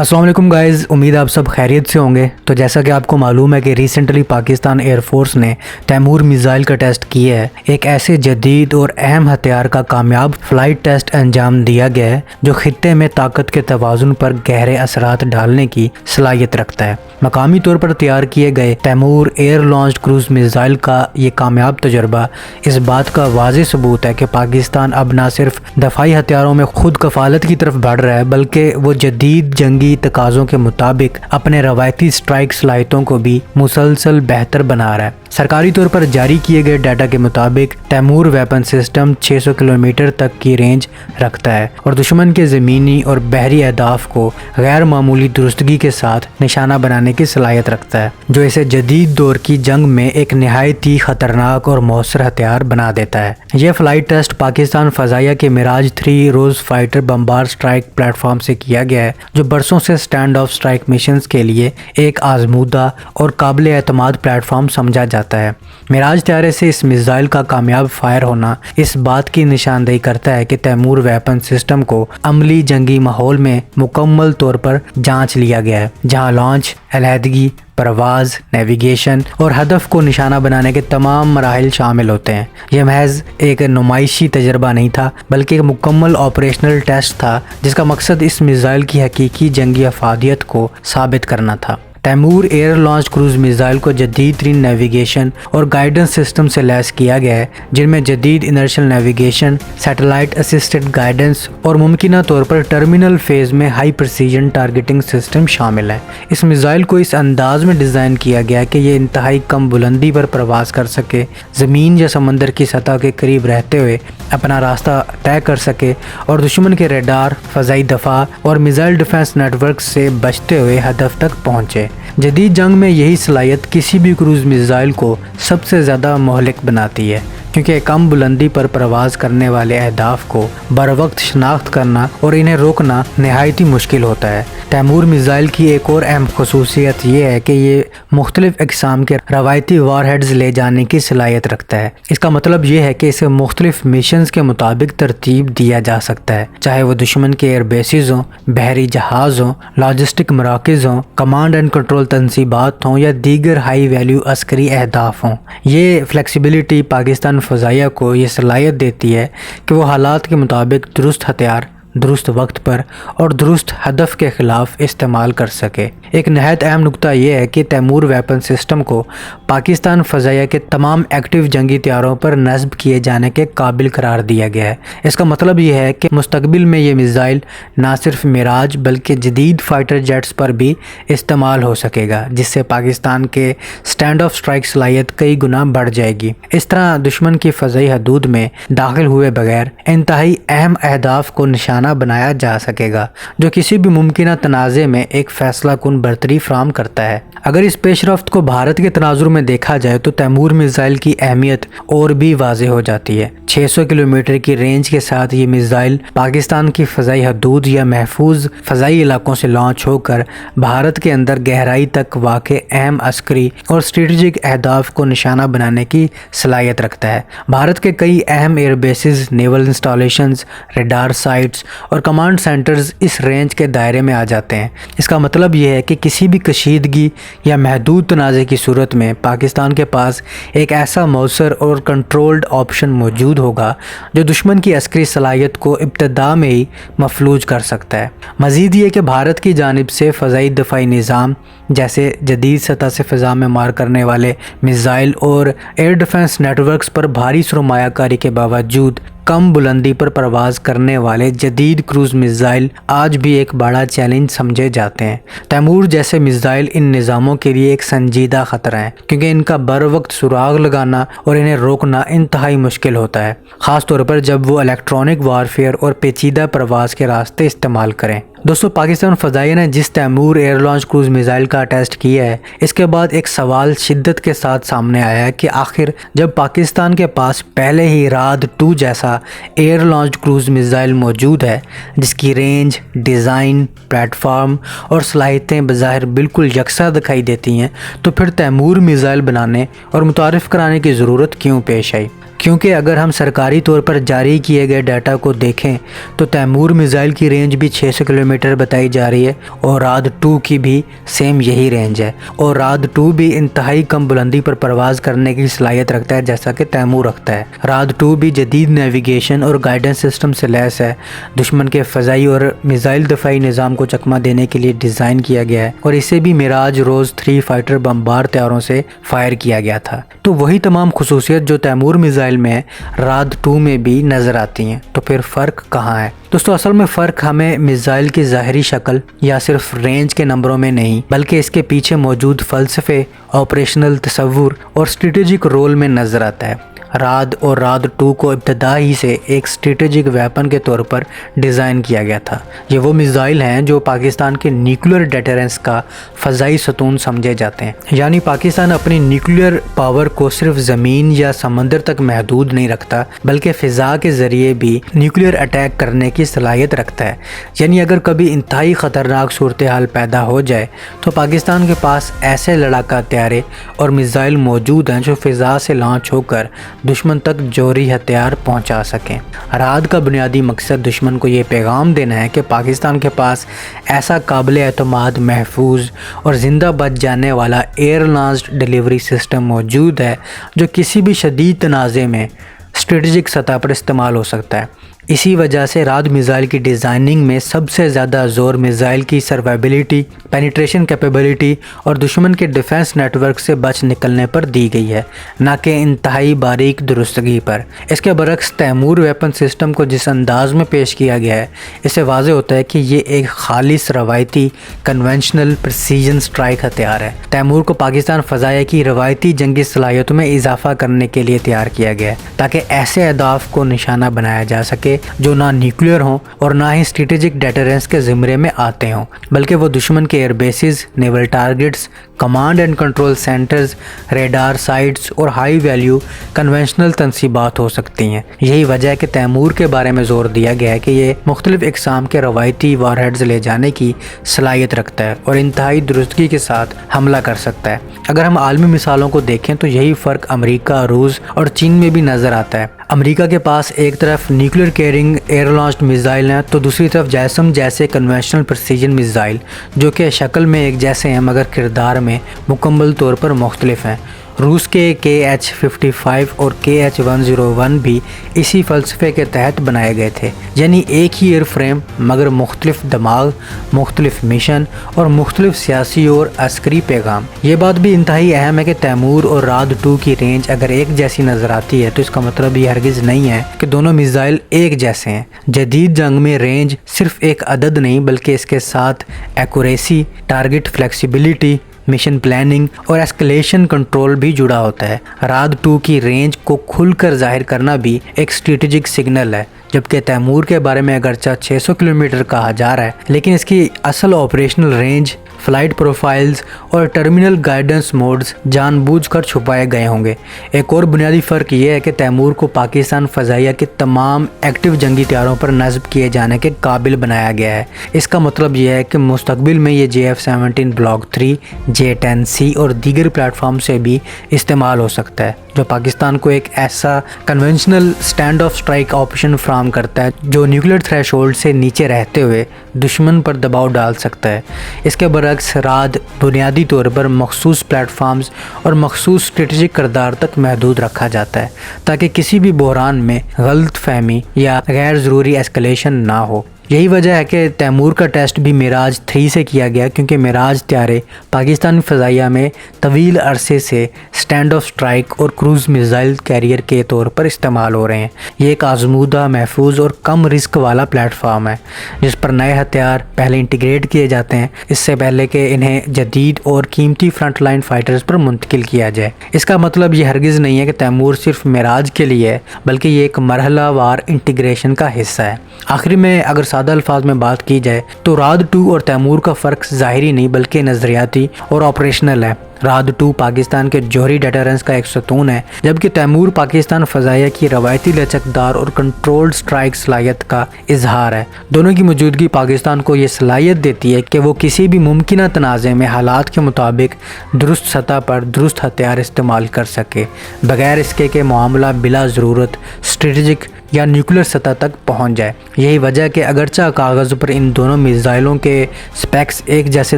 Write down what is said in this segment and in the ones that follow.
अस्सलाम वालेकुम गाइज़, उम्मीद आप सब खैरियत से होंगे। तो जैसा कि आपको मालूम है कि रिसेंटली पाकिस्तान एयर फोर्स ने तैमूर मिसाइल का टेस्ट किया है। एक ऐसे जदीद और अहम हथियार का कामयाब फ्लाइट टेस्ट अंजाम दिया गया है जो खित्ते में ताकत के तवाज़ुन पर गहरे असरात डालने की सलाहियत रखता है। मकामी तौर पर तैयार किए गए Taimur air launched cruise missile का ये कामयाब तजुर्बा इस बात का वाज़ेह सबूत है कि पाकिस्तान अब ना सिर्फ दफाई हथियारों में खुद कफालत की तरफ बढ़ रहा है, बल्कि वो जदीद जंगी तकाज़ों के मुताबिक अपने रवायती स्ट्राइक सलाहियतों को भी मुसलसल बेहतर बना रहा है। सरकारी तौर पर जारी किए गए डाटा के मुताबिक तैमूर वेपन सिस्टम 600 किलोमीटर तक की रेंज रखता है और दुश्मन के ज़मीनी और बहरी अहदाफ को गैर मामूली दुरुस्तगी के साथ निशाना बनाने की सलाहियत रखता है, जो इसे जदीद दौर की जंग में एक नहायत ही ख़तरनाक और मौसर हथियार बना देता है। यह फ़्लाइट टेस्ट पाकिस्तान फ़ज़ाइया के मिराज 3 रोज़ फाइटर बम्बार स्ट्राइक प्लेटफॉर्म से किया गया है, जो बरसों से स्टैंड ऑफ स्ट्राइक मिशंस के लिए एक आजमूदा और काबिल एतमाद प्लेटफॉर्म समझा जाता है। मिराज तैयारे से इस मिसाइल का कामयाब फायर होना इस बात की निशानदेही करता है कि तैमूर वेपन सिस्टम को अमली जंगी माहौल में मुकम्मल तौर पर जांच लिया गया है, जहां लॉन्च, अलहदगी, परवाज़, नेविगेशन और हदफ को निशाना बनाने के तमाम मराहिल शामिल होते हैं। यह महज एक नुमाइशी तजर्बा नहीं था, बल्कि एक मुकम्मल ऑपरेशनल टेस्ट था जिसका मकसद इस मिसाइल की हकीकी जंगी अफादियत को साबित करना था। Taimur air launch cruise missile को जदीद तरीन नेविगेशन और गाइडेंस सिस्टम से लैस किया गया है, जिनमें जदीद inertial navigation, satellite assisted guidance और मुमकिना तौर पर टर्मिनल फेज में हाई प्रिसीजन टारगेटिंग सिस्टम शामिल है। इस मिसाइल को इस अंदाज में डिज़ाइन किया गया कि ये इंतहाई कम बुलंदी पर प्रवास कर सके, ज़मीन या समंदर की सतह के करीब रहते हुए अपना रास्ता तय कर सके और दुश्मन के रेडार, फ़ज़ाई दफ़ा और मिसाइल डिफेंस नेटवर्क से बचते हुए हदफ तक पहुँचे। जदीद जंग में यही सलाहियत किसी भी क्रूज मिसाइल को सबसे ज़्यादा मोहलिक बनाती है, क्योंकि कम बुलंदी पर प्रवास करने वाले अहदाफ को बरवक्त शनाख्त करना और इन्हें रोकना नहायत ही मुश्किल होता है। तैमूर मिसाइल की एक और अहम खसूसियत यह है कि ये मुख्तलिफ अक़साम के रवायती वारहेड्स ले जाने की सलाहियत रखता है। इसका मतलब ये है कि इसे मुख्तलिफ मिशंस के मुताबिक तरतीब दिया जा सकता है, चाहे वो दुश्मन के एयर बेसिस हों, बहरी जहाज़ हों, लॉजिस्टिक मराकज़ हों, कमांड एंड कंट्रोल तनसीबात हों या दीगर हाई वैल्यू अस्करी अहदाफ हों। ये फ्लेक्सिबिलिटी पाकिस्तान फ़ज़ाइया को ये सलाहियत देती है कि वो हालात के मुताबिक दुरुस्त हथियार दुरुस्त वक्त पर और दुरुस्त हदफ के ख़िलाफ़ इस्तेमाल कर सके। एक नहायत अहम नुक्ता यह है कि तैमूर वेपन सिस्टम को पाकिस्तान फ़ज़ाइया के तमाम एक्टिव जंगी तैयारों पर नस्ब किए जाने के काबिल करार दिया गया है। इसका मतलब यह है कि मुस्तकबिल में ये मिसाइल ना सिर्फ मिराज बल्कि जदीद फाइटर जेट्स पर भी इस्तेमाल हो सकेगा, जिससे पाकिस्तान के स्टैंड ऑफ स्ट्राइक सलाहियत कई गुना बढ़ जाएगी। इस तरह दुश्मन की फ़ज़ाई हदूद में दाखिल हुए बगैर इंतहाई अहम अहदाफ को निशाना बनाया जा सकेगा, जो किसी भी मुमकिन तनाज़े में एक फ़ैसला कुन बरतरी फराहम करता है। अगर इस पेशरफ्त को भारत के तनाजुर में देखा जाए तो तैमूर मिसाइल की अहमियत और भी वाज़ेह हो जाती है। 600 किलोमीटर की रेंज के साथ ये मिसाइल पाकिस्तान की फ़ज़ाई हदूद या महफूज फ़ज़ाई इलाकों से लॉन्च होकर भारत के अंदर गहराई तक वाक़ अहम अस्करी और स्ट्रेटजिक अहदाफ को निशाना बनाने की सलाहियत रखता है। भारत के कई अहम air bases, naval installations, radar sites और कमांड सेंटर्स इस रेंज के दायरे में आ जाते हैं। इसका मतलब यह है कि किसी भी कशीदगी या महदूद तनाज़े की सूरत में पाकिस्तान के पास एक ऐसा मौसर और कंट्रोल्ड ऑप्शन मौजूद होगा जो दुश्मन की अस्करी सलाहियत को इब्तदा में ही मफलूज कर सकता है। मज़ीद ये कि भारत की जानिब से फ़ज़ाई दफ़ाई निज़ाम जैसे जदीद सतह से फ़ज़ा में मार करने वाले मिसाइल और एयर डिफेंस नेटवर्क्स पर भारी सरमायाकारी के बावजूद कम बुलंदी पर प्रवास करने वाले जदीद क्रूज मिसाइल आज भी एक बड़ा चैलेंज समझे जाते हैं। तैमूर जैसे मिसाइल इन निज़ामों के लिए एक संजीदा ख़तरा है, क्योंकि इनका बर वक्त सुराग लगाना और इन्हें रोकना इंतहाई मुश्किल होता है, ख़ास तौर पर जब वो इलेक्ट्रॉनिक वारफेयर और पेचीदा प्रवास के रास्ते इस्तेमाल करें। दोस्तों, पाकिस्तान फ़ज़ाइया ने जिस Taimur air launch cruise missile का टेस्ट किया है, इसके बाद एक सवाल शिद्दत के साथ सामने आया है कि आखिर जब पाकिस्तान के पास पहले ही राद 2 जैसा एयर लॉन्च क्रूज मिसाइल मौजूद है, जिसकी रेंज, डिज़ाइन, प्लेटफॉर्म और सलाहियतें बज़ाहिर बिल्कुल यकसा दिखाई देती हैं, तो फिर तैमूर मिसाइल बनाने और मुतारिफ़ कराने की ज़रूरत क्यों पेश आई? کیونکہ اگر ہم سرکاری طور پر جاری کیے گئے ڈیٹا کو دیکھیں تو تیمور میزائل کی رینج بھی 600 کلومیٹر بتائی جا رہی ہے اور راد 2 کی بھی سیم یہی رینج ہے، اور راد 2 بھی انتہائی کم بلندی پر پرواز کرنے کی صلاحیت رکھتا ہے جیسا کہ تیمور رکھتا ہے۔ راد 2 بھی جدید نیویگیشن اور گائیڈنس سسٹم سے لیس ہے، دشمن کے فضائی اور میزائل دفاعی نظام کو چکمہ دینے کے لیے ڈیزائن کیا گیا ہے، اور اسے بھی میراج روز 3 فائٹر بمبار طیاروں سے فائر کیا گیا تھا۔ تو وہی تمام خصوصیت جو تیمور میزائل میں راد 2 میں بھی نظر آتی ہیں، تو پھر فرق کہاں ہے؟ دوستو اصل میں فرق ہمیں میزائل کی ظاہری شکل یا صرف رینج کے نمبروں میں نہیں بلکہ اس کے پیچھے موجود فلسفے، آپریشنل تصور اور اسٹریٹجک رول میں نظر آتا ہے۔ راد اور راد 2 کو ابتدا ہی سے ایک اسٹریٹجک ویپن کے طور پر ڈیزائن کیا گیا تھا۔ یہ وہ میزائل ہیں جو پاکستان کے نیوکلیئر ڈیٹرنس کا فضائی ستون سمجھے جاتے ہیں، یعنی پاکستان اپنی نیوکلیئر پاور کو صرف زمین یا سمندر تک محدود نہیں رکھتا بلکہ فضا کے ذریعے بھی نیوکلیئر اٹیک کرنے کی صلاحیت رکھتا ہے۔ یعنی اگر کبھی انتہائی خطرناک صورتحال پیدا ہو جائے تو پاکستان کے پاس ایسے لڑاکا طیارے اور میزائل موجود ہیں جو فضا سے لانچ ہو کر دشمن تک جوہری ہتھیار پہنچا سکیں۔ راد کا بنیادی مقصد دشمن کو یہ پیغام دینا ہے کہ پاکستان کے پاس ایسا قابل اعتماد، محفوظ اور زندہ بچ جانے والا ایئر لانچڈ ڈیلیوری سسٹم موجود ہے جو کسی بھی شدید تنازع میں اسٹریٹجک سطح پر استعمال ہو سکتا ہے۔ اسی وجہ سے راد میزائل کی ڈیزائننگ میں سب سے زیادہ زور میزائل کی سروائبلٹی، پینیٹریشن کیپیبلٹی اور دشمن کے ڈیفنس نیٹ ورک سے بچ نکلنے پر دی گئی ہے، نہ کہ انتہائی باریک درستگی پر۔ اس کے برعکس تیمور ویپن سسٹم کو جس انداز میں پیش کیا گیا ہے، اس سے واضح ہوتا ہے کہ یہ ایک خالص روایتی کنونشنل پریسیجن اسٹرائک ہتھیار ہے۔ تیمور کو پاکستان فضائیہ کی روایتی جنگی صلاحیتوں میں اضافہ کرنے کے لیے تیار کیا گیا ہے تاکہ ایسے اہداف کو نشانہ بنایا جا سکے جو نہ نیوکلیئر ہوں اور نہ ہی اسٹریٹجک ڈیٹرنس کے زمرے میں آتے ہوں، بلکہ وہ دشمن کے air bases, naval targets, command and control centres, radar sites اور ہائی ویلیو کنونشنل تنصیبات ہو سکتی ہیں۔ یہی وجہ ہے کہ تیمور کے بارے میں زور دیا گیا ہے کہ یہ مختلف اقسام کے روایتی وار ہیڈز لے جانے کی صلاحیت رکھتا ہے اور انتہائی درستگی کے ساتھ حملہ کر سکتا ہے۔ اگر ہم عالمی مثالوں کو دیکھیں تو یہی فرق امریکہ، روس اور چین میں بھی نظر آتا ہے۔ امریکہ کے پاس ایک طرف nuclear carrying air launched missile ہیں تو دوسری طرف جیسم جیسے کنونشنل پریسیجن میزائل جو کہ شکل میں ایک جیسے ہیں مگر کردار میں مکمل طور پر مختلف ہیں۔ روس کے KH-55 اور KH-101 بھی اسی فلسفے کے تحت بنائے گئے تھے، یعنی ایک ہی ایئر فریم مگر مختلف دماغ، مختلف مشن اور مختلف سیاسی اور عسکری پیغام۔ یہ بات بھی انتہائی اہم ہے کہ تیمور اور راد 2 کی رینج اگر ایک جیسی نظر آتی ہے تو اس کا مطلب یہ ہرگز نہیں ہے کہ دونوں میزائل ایک جیسے ہیں۔ جدید جنگ میں رینج صرف ایک عدد نہیں بلکہ اس کے ساتھ accuracy, target flexibility, mission planning اور ایسکلیشن کنٹرول بھی جڑا ہوتا ہے۔ راد 2 کی رینج کو کھل کر ظاہر کرنا بھی ایک اسٹریٹجک سگنل ہے، جبکہ تیمور کے بارے میں اگرچہ 600 کلومیٹر کہا جا رہا ہے لیکن اس کی اصل آپریشنل رینج، فلائٹ پروفائلز اور ٹرمینل گائیڈنس موڈز جان بوجھ کر چھپائے گئے ہوں گے۔ ایک اور بنیادی فرق یہ ہے کہ تیمور کو پاکستان فضائیہ کے تمام ایکٹیو جنگی طیاروں پر نصب کیے جانے کے قابل بنایا گیا ہے۔ اس کا مطلب یہ ہے کہ مستقبل میں یہ JF-17 بلاک 3، J-10C اور دیگر پلیٹ فارم سے بھی استعمال ہو سکتا ہے، جو پاکستان کو ایک ایسا conventional stand of strike option فراہم کرتا ہے جو نیوکلیئر تھریش ہولڈ سے نیچے رہتے ہوئے دشمن پر دباؤ ڈال سکتا ہے۔ اس کے برعکس راد بنیادی طور پر مخصوص پلیٹ فارمز اور مخصوص اسٹریٹجک کردار تک محدود رکھا جاتا ہے تاکہ کسی بھی بحران میں غلط فہمی یا غیر ضروری ایسکلیشن نہ ہو۔ یہی وجہ ہے کہ تیمور کا ٹیسٹ بھی میراج 3 سے کیا گیا، کیونکہ میراج طیارے پاکستانی فضائیہ میں طویل عرصے سے اسٹینڈ آف اسٹرائک اور کروز میزائل کیریئر کے طور پر استعمال ہو رہے ہیں۔ یہ ایک آزمودہ، محفوظ اور کم رسک والا پلیٹ فارم ہے جس پر نئے ہتھیار پہلے انٹیگریٹ کیے جاتے ہیں اس سے پہلے کہ انہیں جدید اور قیمتی فرنٹ لائن فائٹرز پر منتقل کیا جائے۔ اس کا مطلب یہ ہرگز نہیں ہے کہ تیمور صرف میراج کے لیے ہے بلکہ یہ ایک مرحلہ وار انٹیگریشن کا حصہ ہے۔ آخری میں اگر سادہ الفاظ میں بات کی جائے تو راد 2 اور تیمور کا فرق ظاہری نہیں بلکہ نظریاتی اور آپریشنل ہے۔ राद 2 पाकिस्तान के जौहरी डेटरेंस का एक सतून है, जबकि तैमूर पाकिस्तान फ़ज़ाइया की रवायती लचकदार और कंट्रोल्ड स्ट्राइक सलाहियत का इजहार है। दोनों की मौजूदगी पाकिस्तान को ये सलाहियत देती है कि वो किसी भी मुमकिन तनाज़े में हालात के मुताबिक दुरुस्त सतह पर दुरुस्त हथियार इस्तेमाल कर सके, बगैर इसके कि मामला बिला ज़रूरत स्ट्रेटजिक या न्यूक्लियर सतह तक पहुंच जाए। यही वजह कि अगरचा कागज़ पर इन दोनों मिसाइलों के स्पेक्स एक जैसे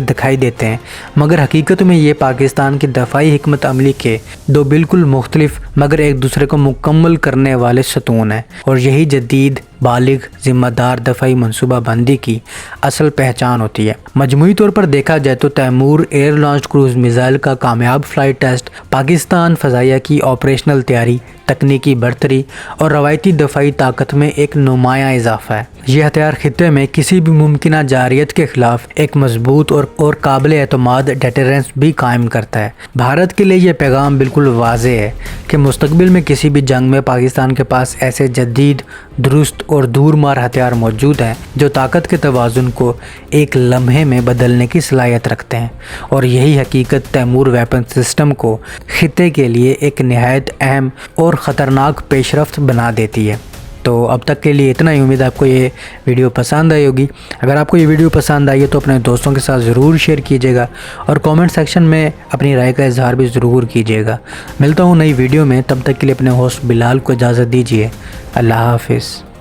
दिखाई देते हैं, मगर हकीकत में ये पाकिस्तान की दफ़ाई हिकमत अमली के दो बिल्कुल मुख्तलिफ मगर एक दूसरे को मुकम्मल करने वाले सतून हैं, और यही जदीद बालिग ज़िम्मेदार दफ़ाई मनसूबा बंदी की असल पहचान होती है। मजमूई तौर पर देखा जाए तो Taimur air launch cruise missile का कामयाब फ्लाइट टेस्ट पाकिस्तान फ़ज़ाइया की ऑपरेशनल तैयारी, तकनीकी बरतरी और रवायती दफ़ाई ताकत में एक नुमायाँ इजाफा है। यह हथियार खित्ते में किसी भी मुमकिन जारियत के खिलाफ एक मजबूत और काबिल एतमाद डेटरेंस भी कायम करता है। भारत के लिए यह पैगाम बिल्कुल वाज़ेह है कि मुस्तकबिल में किसी भी जंग में पाकिस्तान के पास ऐसे जदीद, दुरुस्त और दूर मार हथियार मौजूद हैं जो ताकत के तवाज़ुन को एक लम्हे में बदलने की सलाहियत रखते हैं, और यही हकीकत तैमूर वेपन सिस्टम को खित्ते के लिए एक नहायत अहम और ख़तरनाक पेशरफ्त बना देती है। तो अब तक के लिए इतना ही। उम्मीद आपको ये वीडियो पसंद आई होगी। अगर आपको ये वीडियो पसंद आई है तो अपने दोस्तों के साथ ज़रूर शेयर कीजिएगा और कमेंट सेक्शन में अपनी राय का इजहार भी ज़रूर कीजिएगा। मिलता हूँ नई वीडियो में, तब तक के लिए अपने होस्ट बिलाल को इजाज़त दीजिए। अल्लाह हाफिज़।